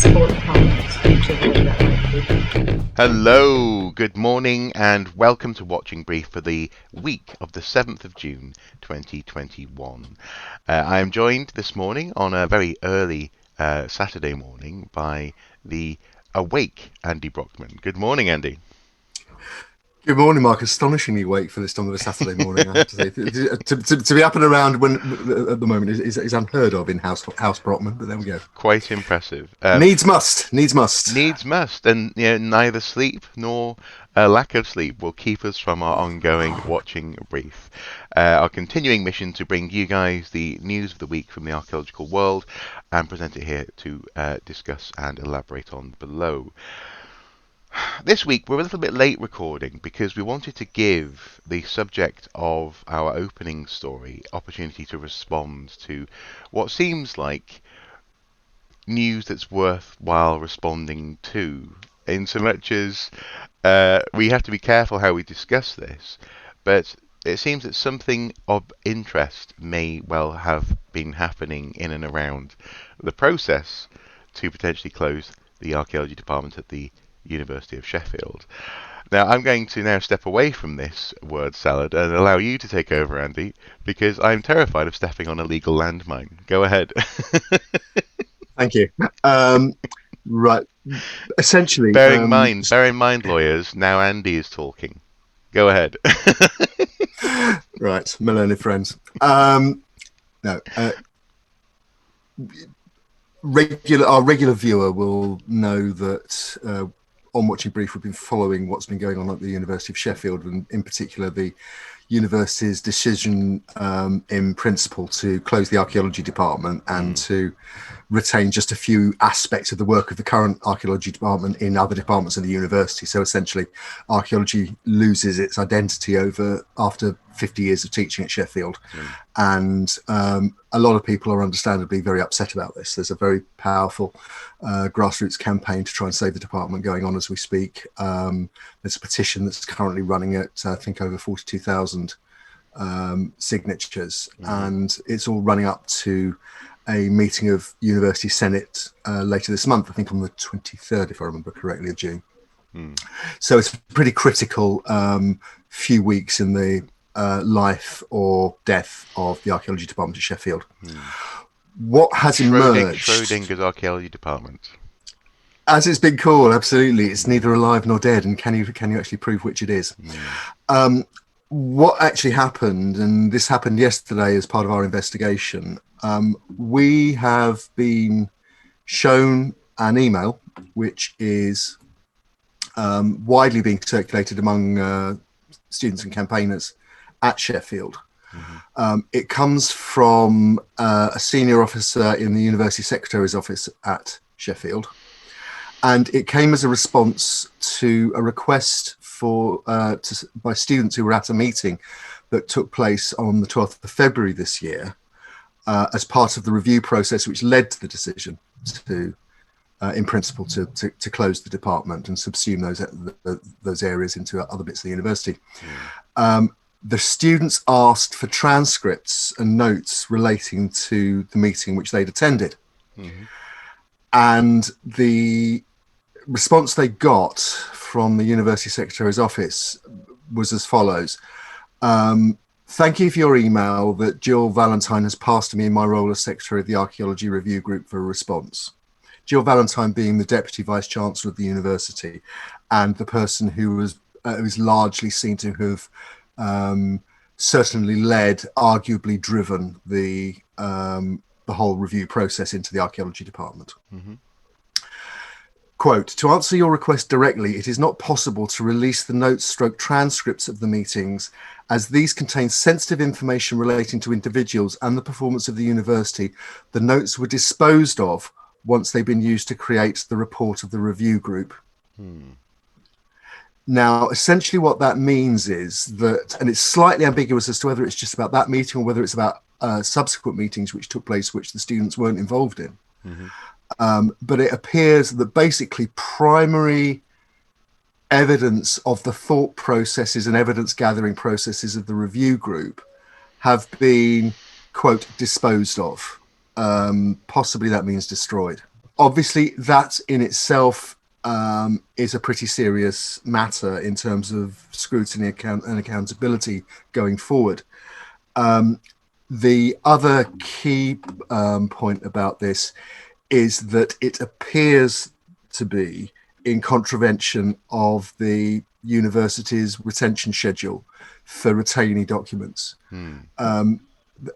support departments, whichever that might be. Hello, good morning, and welcome to Watching Brief for the week of the 7th of June 2021. I am joined this morning on a very early Saturday morning by the awake Andy Brockman. Good morning, Andy. Good morning, Marc. Astonishingly awake for this time of a Saturday morning, I have to say. To be up and around when at the moment is unheard of in House Brockman, but there we go. Quite impressive. Needs must. Needs must, and neither sleep nor a lack of sleep will keep us from our ongoing Watching Brief. Our continuing mission to bring you guys the news of the week from the archaeological world and present it here to discuss and elaborate on below. This week we're a little bit late recording because we wanted to give the subject of our opening story opportunity to respond to what seems like news that's worthwhile responding to, in so much as we have to be careful how we discuss this, but it seems that something of interest may well have been happening in and around the process to potentially close the Archaeology Department at the University of Sheffield. Now, I'm going to now step away from this word salad and allow you to take over, Andy, because I'm terrified of stepping on a legal landmine. Go ahead. Thank you. Right. Essentially, bear in mind, lawyers. Now Andy is talking. Go ahead. Right, my learned friends. Our regular viewer will know that on Watching Brief we've been following what's been going on at the University of Sheffield, and in particular the university's decision in principle to close the Archaeology Department and to retain just a few aspects of the work of the current Archaeology Department in other departments of the university. So essentially, archaeology loses its identity after 50 years of teaching at Sheffield. And a lot of people are understandably very upset about this. There's a very powerful grassroots campaign to try and save the department going on as we speak. There's a petition that's currently running at, I think, over 42,000 signatures, and it's all running up to a meeting of University Senate later this month, I think on the 23rd, if I remember correctly, of June. So it's a pretty critical few weeks in the life or death of the Archaeology Department at Sheffield. What has emerged... Schrodinger's Archaeology Department. As it's been called, absolutely. It's neither alive nor dead, and can you actually prove which it is? What actually happened, and this happened yesterday as part of our investigation, we have been shown an email which is widely being circulated among students and campaigners at Sheffield. It comes from a senior officer in the University Secretary's office at Sheffield, and it came as a response to a request by students who were at a meeting that took place on the 12th of February this year as part of the review process which led to the decision to in principle to close the department and subsume those areas into other bits of the university. The students asked for transcripts and notes relating to the meeting which they'd attended. And the response they got from the University Secretary's office was as follows. Thank you for your email that Jill Valentine has passed to me in my role as Secretary of the Archaeology Review Group for a response. Jill Valentine being the Deputy Vice-Chancellor of the university and the person who was largely seen to have certainly led, arguably driven the whole review process into the Archaeology Department. Quote, to answer your request directly, it is not possible to release the notes/transcripts of the meetings as these contain sensitive information relating to individuals and the performance of the university. The notes were disposed of once they've been used to create the report of the review group. Now, essentially what that means is that, and it's slightly ambiguous as to whether it's just about that meeting or whether it's about subsequent meetings which took place which the students weren't involved in. But it appears that basically primary evidence of the thought processes and evidence gathering processes of the review group have been, quote, disposed of. Possibly that means destroyed. Obviously, that in itself is a pretty serious matter in terms of scrutiny and accountability going forward. The other key point about this is that it appears to be in contravention of the university's retention schedule for retaining documents. And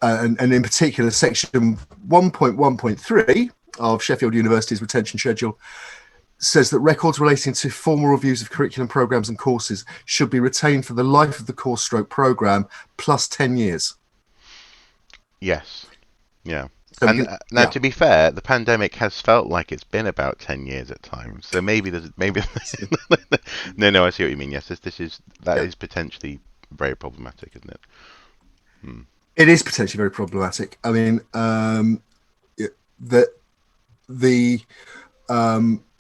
in particular, section 1.1.3 of Sheffield University's retention schedule says that records relating to formal reviews of curriculum programs and courses should be retained for the life of the course stroke program plus 10 years. Yes. Yeah. So And now, yeah. to be fair, the pandemic has felt like it's been about 10 years at times. So maybe no, I see what you mean. Yes, that is potentially very problematic, isn't it? It is potentially very problematic. I mean, the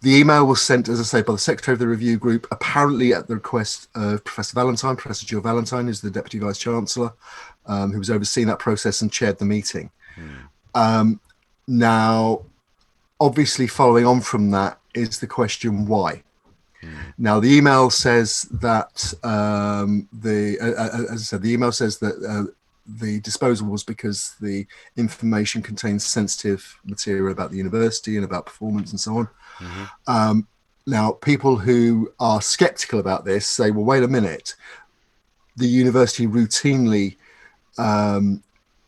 email was sent, as I say, by the secretary of the review group, apparently at the request of Professor Valentine. Professor Jill Valentine is the deputy vice chancellor, who was overseeing that process and chaired the meeting. Now, obviously, following on from that is the question why. Now, the email says that as I said, the email says that the disposal was because the information contains sensitive material about the university and about performance and so on. Now, people who are skeptical about this say, well, wait a minute, the university routinely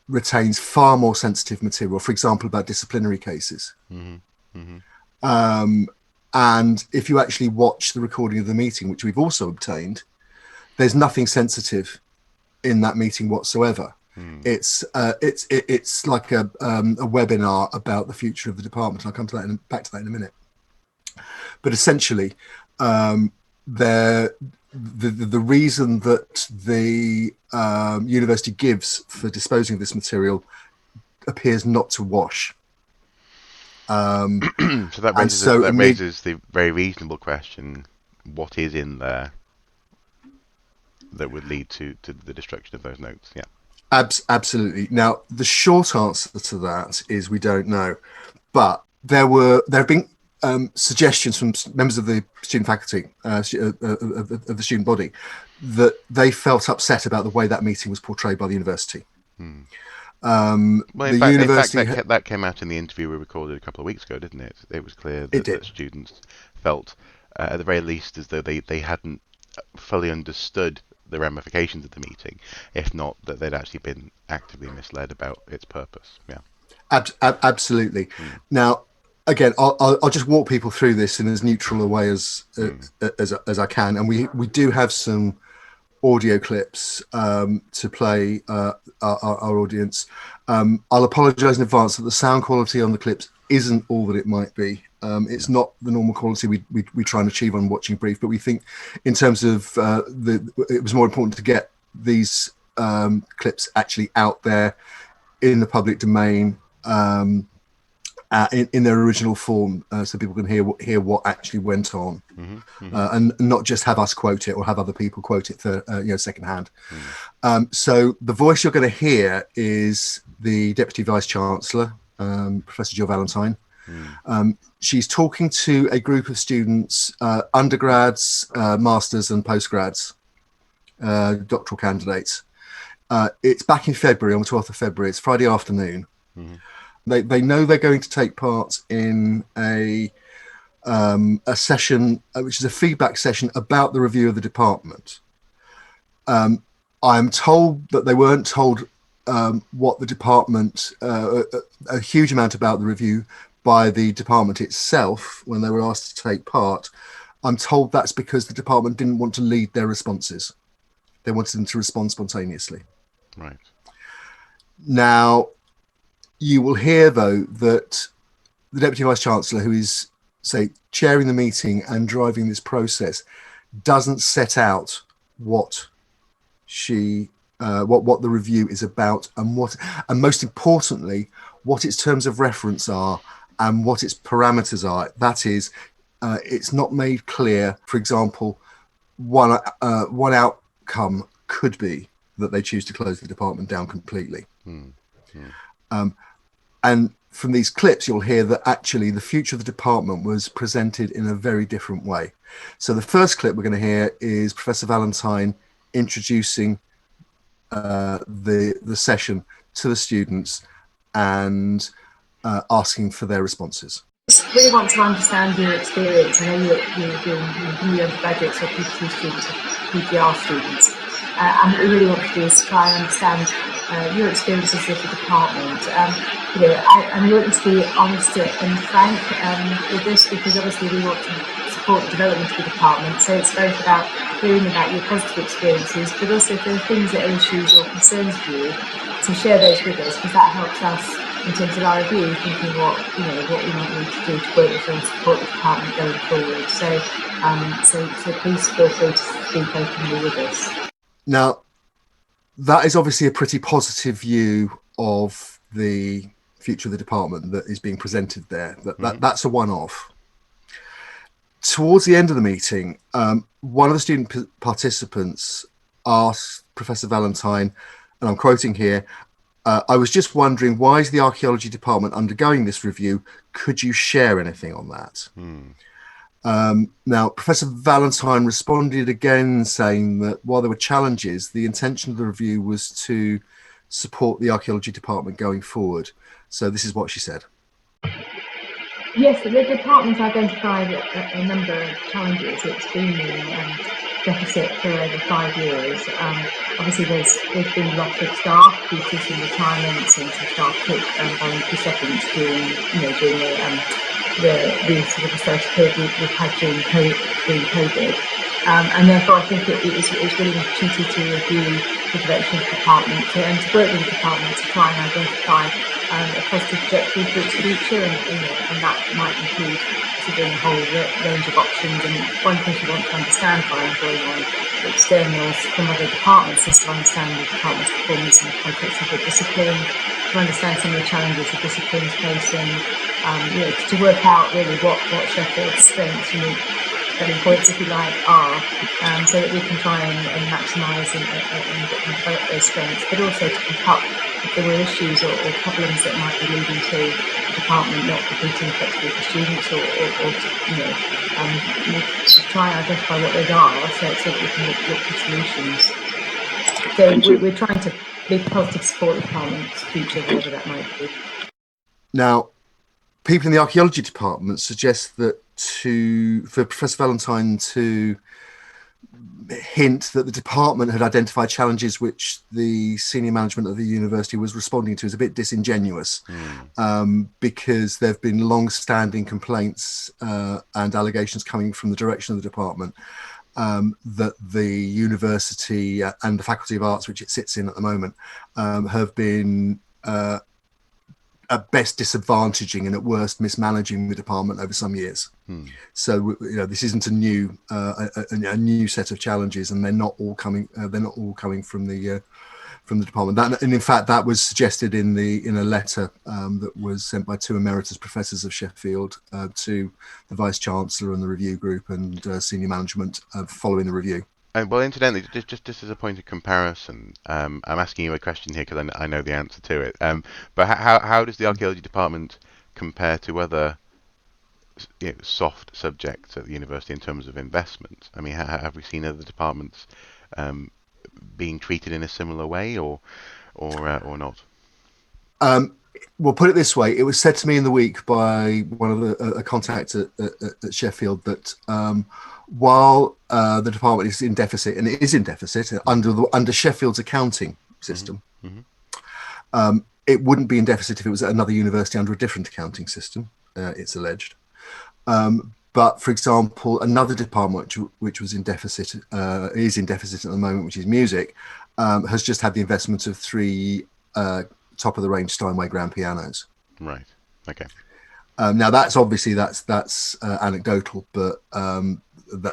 retains far more sensitive material, for example, about disciplinary cases. And if you actually watch the recording of the meeting, which we've also obtained, there's nothing sensitive in that meeting whatsoever. It's like a webinar about the future of the department. I'll come to that back to that in a minute. But essentially, the reason that the university gives for disposing of this material appears not to wash. So that raises the very reasonable question: what is in there that would lead to the destruction of those notes? Yeah. Absolutely. Now, the short answer to that is we don't know, but there have been suggestions from members of the student faculty of the student body that they felt upset about the way that meeting was portrayed by the university. Well, in fact, that came out in the interview we recorded a couple of weeks ago, didn't it? It was clear that students felt, at the very least, as though they hadn't fully understood the ramifications of the meeting, if not that they'd actually been actively misled about its purpose. Yeah, absolutely. Now, again, I'll just walk people through this in as neutral a way as I can, and we do have some audio clips to play our audience. I'll apologise in advance that the sound quality on the clips isn't all that it might be. It's not the normal quality we try and achieve on Watching Brief, but we think in terms of it was more important to get these clips actually out there in the public domain in their original form, so people can hear what actually went on, and not just have us quote it or have other people quote it secondhand. So the voice you're going to hear is the Deputy Vice Chancellor, Professor Jill Valentine. She's talking to a group of students, undergrads, masters and postgrads, doctoral candidates. It's back in February, on the 12th of February. It's Friday afternoon. They know they're going to take part in a session, which is a feedback session about the review of the department. I'm told that they weren't told what the department, a huge amount about the review by the department itself when they were asked to take part. I'm told that's because the department didn't want to lead their responses. They wanted them to respond spontaneously. Right. Now, you will hear, though, that the Deputy Vice Chancellor, who is, say, chairing the meeting and driving this process, doesn't set out what what the review is about and most importantly, what its terms of reference are and what its parameters are. That is, it's not made clear. For example, one outcome could be that they choose to close the department down completely. And from these clips, you'll hear that actually the future of the department was presented in a very different way. So the first clip we're going to hear is Professor Valentine introducing the session to the students and asking for their responses. I really want to understand your experience. I know you're doing new undergraduates or PhD students or PGR students. And what we really want to do is try and understand your experiences with the department. And we want you to be honest and frank with this, because obviously we want to support the development of the department. So it's both about hearing about your positive experiences, but also if there are things that are issues or concerns for you, to share those with us, because that helps us in terms of our review, thinking what we might need to do to work with and support the department going forward. So please feel free to speak openly with us. Now, that is obviously a pretty positive view of the future of the department that is being presented there. That's a one-off. Towards the end of the meeting, one of the student participants asked Professor Valentine, and I'm quoting here, I was just wondering, why is the Archaeology Department undergoing this review? Could you share anything on that? Now, Professor Valentine responded again saying that while there were challenges, the intention of the review was to support the Archaeology Department going forward. So this is what she said. Yes, the department's identified a number of challenges. It's been in deficit for over 5 years. Obviously, there's been lots of staff due to some retirements, and some staff took voluntary severance during the sort of austerity period we've had during COVID. And therefore, I think it's really an opportunity to review the direction of the department and to work with the department to try and identify a positive trajectory for its future, and that might include considering a whole range of options. And one thing we want to understand by employing on externals from other departments is to understand the department's performance in the context of the discipline, to understand some of the challenges the discipline's facing, to work out really what Sheffield's strengths, selling points, if you like, are, so that we can try and maximise and develop those strengths, but also to pick up if there were issues or problems that might be leading to the department not competing effectively for students, or to try and identify what those are, so that we can look for solutions. So we're trying to be positive support the department's future, whatever that might be. Now, people in the Archaeology Department suggest that for Professor Valentine to hint that the department had identified challenges which the senior management of the university was responding to is a bit disingenuous, because there have been long-standing complaints and allegations coming from the direction of the department that the university and the Faculty of Arts, which it sits in at the moment, have been at best disadvantaging and at worst mismanaging the department over some years. So this isn't a new set of challenges, and they're not all coming from the department. And in fact, that was suggested in a letter that was sent by 2 emeritus professors of Sheffield to the vice chancellor and the review group and senior management following the review. Well, incidentally, just as a point of comparison, I'm asking you a question here because I know the answer to it. But how does the Archaeology Department compare to other soft subjects at the university in terms of investment? I mean, have we seen other departments being treated in a similar way, or not? Well, put it this way: it was said to me in the week by one of a contact at Sheffield that while the department is in deficit, and it is in deficit under Sheffield's accounting system, it wouldn't be in deficit if it was at another university under a different accounting system. It's alleged. But for example, another department which was in deficit is in deficit at the moment, which is music, has just had the investment of 3 top of the range Steinway grand pianos. Right. Okay. Now that's anecdotal, but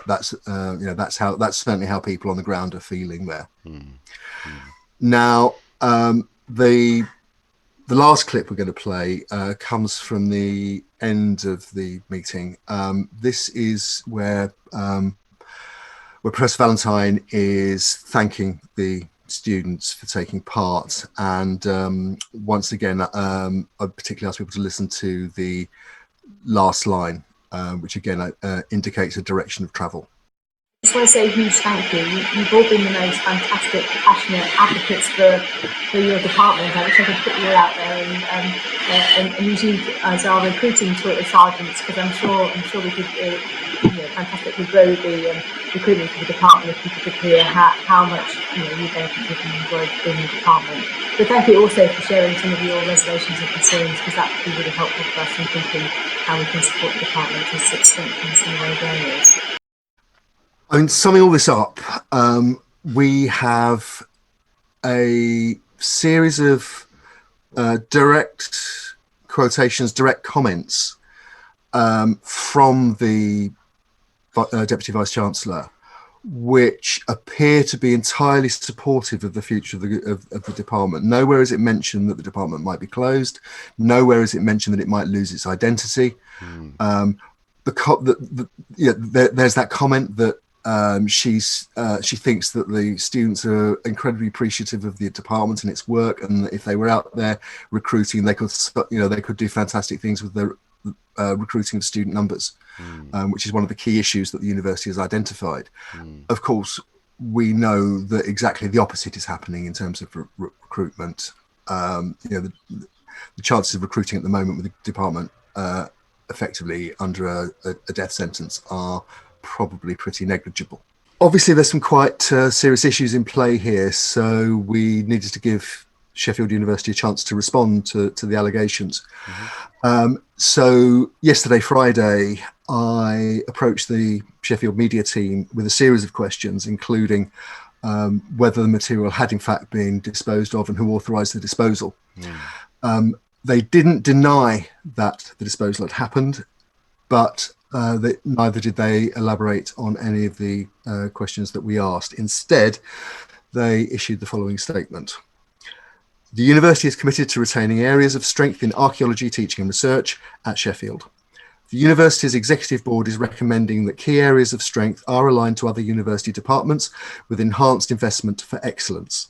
that's certainly how people on the ground are feeling there. Now the last clip we're going to play comes from the end of the meeting. This is where Professor Valentine is thanking the students for taking part. And once again, I particularly ask people to listen to the last line, which again indicates a direction of travel. I just want to say a huge thank you. You've all been the most fantastic, passionate advocates for your department. I wish I could put you all out there and use you as our recruiting tool as sergeants, because I'm sure we could fantastically grow the recruitment for the department if people could hear how much you benefit from your work in the department. But thank you also for sharing some of your reservations and concerns, because that would be really helpful for us in thinking how we can support the department to strengthen some of those areas. I mean, summing all this up, we have a series of direct quotations, direct comments from the Deputy Vice-Chancellor, which appear to be entirely supportive of the future of the department. Nowhere is it mentioned that the department might be closed. Nowhere is it mentioned that it might lose its identity. There's that comment that she thinks that the students are incredibly appreciative of the department and its work, and if they were out there recruiting, they could do fantastic things with the recruiting of student numbers, which is one of the key issues that the university has identified. Of course, we know that exactly the opposite is happening in terms of recruitment. The chances of recruiting at the moment with the department effectively under a death sentence are probably pretty negligible. Obviously, there's some quite serious issues in play here, so we needed to give Sheffield University a chance to respond to the allegations. So yesterday, Friday, I approached the Sheffield media team with a series of questions, including whether the material had in fact been disposed of and who authorised the disposal. They didn't deny that the disposal had happened, but neither did they elaborate on any of the questions that we asked. Instead, they issued the following statement. The university is committed to retaining areas of strength in archaeology teaching and research at Sheffield. The university's executive board is recommending that key areas of strength are aligned to other university departments with enhanced investment for excellence.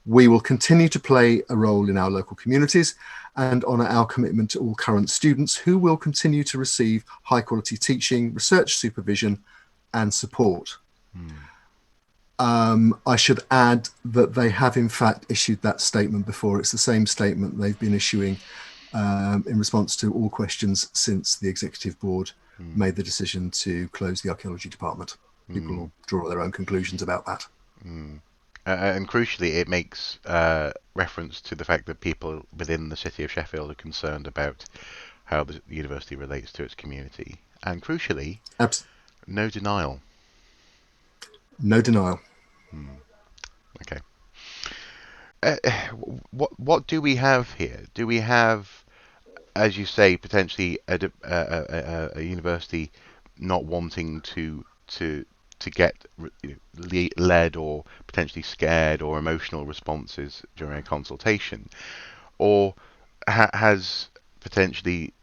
We will continue to play a role in our local communities and honour our commitment to all current students who will continue to receive high quality teaching, research supervision and support. I should add that they have in fact issued that statement before. It's the same statement they've been issuing in response to all questions since the executive board made the decision to close the Archaeology Department. People will draw their own conclusions about that. And crucially, it makes reference to the fact that people within the city of Sheffield are concerned about how the university relates to its community. And crucially, no denial. No denial. Okay. What do we have here? Do we have, as you say, potentially a university not wanting to get led or potentially scared or emotional responses during a consultation, or has potentially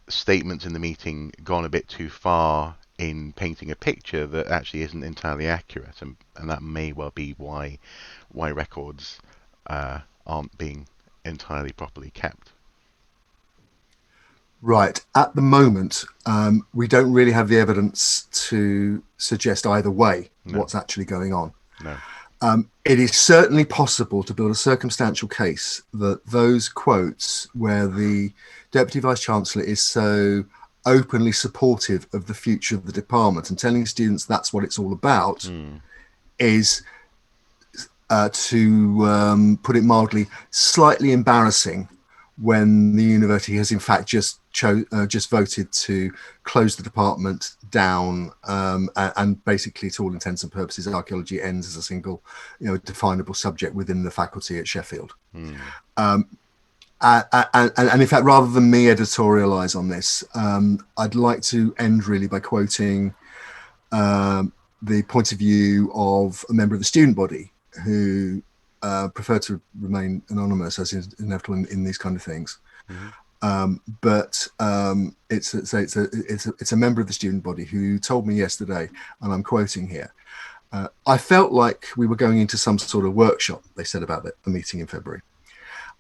statements in the meeting gone a bit too far in painting a picture that actually isn't entirely accurate, and that may well be why records aren't being entirely properly kept? Right. At the moment, we don't really have the evidence to suggest either way what's actually going on. It is certainly possible to build a circumstantial case that those quotes where the Deputy Vice-Chancellor is so openly supportive of the future of the department and telling students that's what it's all about is, to put it mildly, slightly embarrassing when the university has in fact just voted to close the department down, and basically, to all intents and purposes, archaeology ends as a single, definable subject within the faculty at Sheffield. And in fact, rather than me editorialise on this, I'd like to end really by quoting the point of view of a member of the student body who prefer to remain anonymous, as is inevitable in these kind of things. But it's a member of the student body who told me yesterday, and I'm quoting here, I felt like we were going into some sort of workshop, they said about the meeting in February.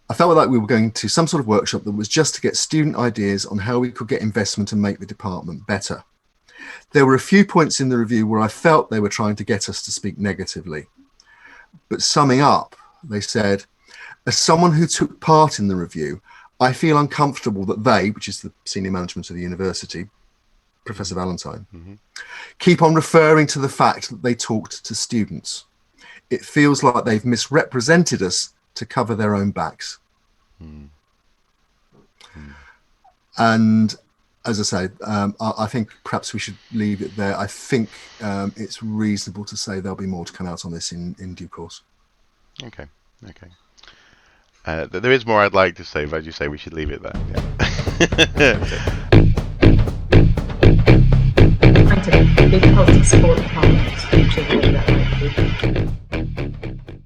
I felt like we were going to some sort of workshop that was just to get student ideas on how we could get investment and make the department better. There were a few points in the review where I felt they were trying to get us to speak negatively. But summing up, they said, as someone who took part in the review, I feel uncomfortable that they, which is the senior management of the university, Professor Valentine, keep on referring to the fact that they talked to students. It feels like they've misrepresented us to cover their own backs. And as I say, I think perhaps we should leave it there. I think it's reasonable to say there'll be more to come out on this in due course. Okay. There is more I'd like to say, but as you say, we should leave it there. Yeah. Trying to be positive support the Parliament's future, whatever that might be.